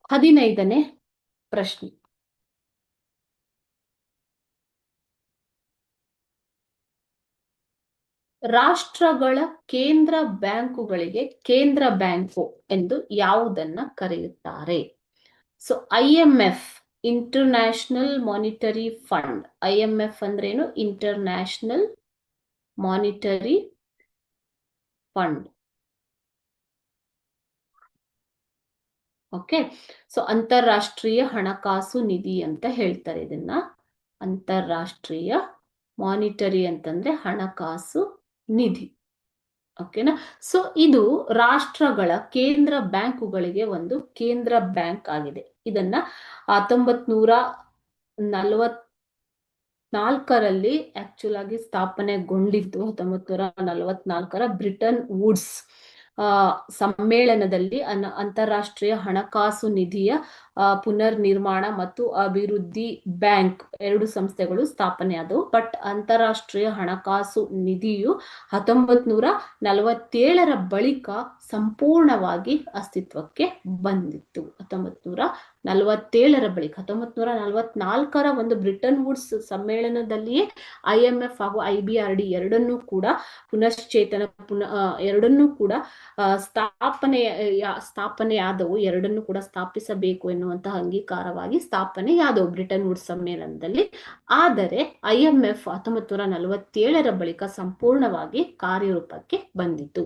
15ನೇ ಪ್ರಶ್ನೆ. ರಾಷ್ಟ್ರಗಳ ಕೇಂದ್ರ ಬ್ಯಾಂಕುಗಳಿಗೆ ಕೇಂದ್ರ ಬ್ಯಾಂಕು ಎಂದು ಯಾವುದನ್ನ ಕರೆಯುತ್ತಾರೆ? So IMF, international monetary fund. IMF ಅಂದ್ರೇನು? International monetary fund. Okay. So ಅಂತಾರಾಷ್ಟ್ರೀಯ ಹಣಕಾಸು ನಿಧಿ ಅಂತ ಹೇಳ್ತಾರೆ ಇದನ್ನ. ಅಂತಾರಾಷ್ಟ್ರೀಯ ಮಾನಿಟರಿ ಅಂತಂದ್ರೆ ಹಣಕಾಸು ನಿಧಿ. ಓಕೆನಾ? ಸೊ ಇದು ರಾಷ್ಟ್ರಗಳ ಕೇಂದ್ರ ಬ್ಯಾಂಕುಗಳಿಗೆ ಒಂದು ಕೇಂದ್ರ ಬ್ಯಾಂಕ್ ಆಗಿದೆ. ಇದನ್ನ 1944ರಲ್ಲಿ ಆಕ್ಚುಲ್ ಆಗಿ ಸ್ಥಾಪನೆಗೊಂಡಿದ್ದು. 1944ರ ಬ್ರಿಟನ್ ವುಡ್ಸ್ ಸಮ್ಮೇಳನದಲ್ಲಿ ಅಂತಾರಾಷ್ಟ್ರೀಯ ಹಣಕಾಸು ನಿಧಿಯ ಪುನರ್ ನಿರ್ಮಾಣ ಮತ್ತು ಅಭಿವೃದ್ಧಿ ಬ್ಯಾಂಕ್ 2 ಸಂಸ್ಥೆಗಳು ಸ್ಥಾಪನೆ ಆದವು. ಬಟ್ ಅಂತಾರಾಷ್ಟ್ರೀಯ ಹಣಕಾಸು ನಿಧಿಯು 1947ರ ಬಳಿಕ ಸಂಪೂರ್ಣವಾಗಿ ಅಸ್ತಿತ್ವಕ್ಕೆ ಬಂದಿತ್ತು. 1947ರ ಬಳಿಕ 1944ರ ಒಂದು ಬ್ರಿಟನ್ ವುಡ್ಸ್ ಸಮ್ಮೇಳನದಲ್ಲಿಯೇ IMF ಹಾಗೂ IBRD ಎರಡನ್ನೂ ಕೂಡ ಪುನಶ್ಚೇತನ ಎರಡನ್ನೂ ಕೂಡ ಸ್ಥಾಪನೆಯಾದವು. ಎರಡನ್ನೂ ಕೂಡ ಸ್ಥಾಪಿಸಬೇಕು ಎನ್ನುವಂತಹ ಅಂಗೀಕಾರವಾಗಿ ಸ್ಥಾಪನೆಯಾದವು ಬ್ರಿಟನ್ ವುಡ್ಸ್ ಸಮ್ಮೇಳನದಲ್ಲಿ. ಆದರೆ IMF 1947ರ ಬಳಿಕ ಸಂಪೂರ್ಣವಾಗಿ ಕಾರ್ಯರೂಪಕ್ಕೆ ಬಂದಿತು.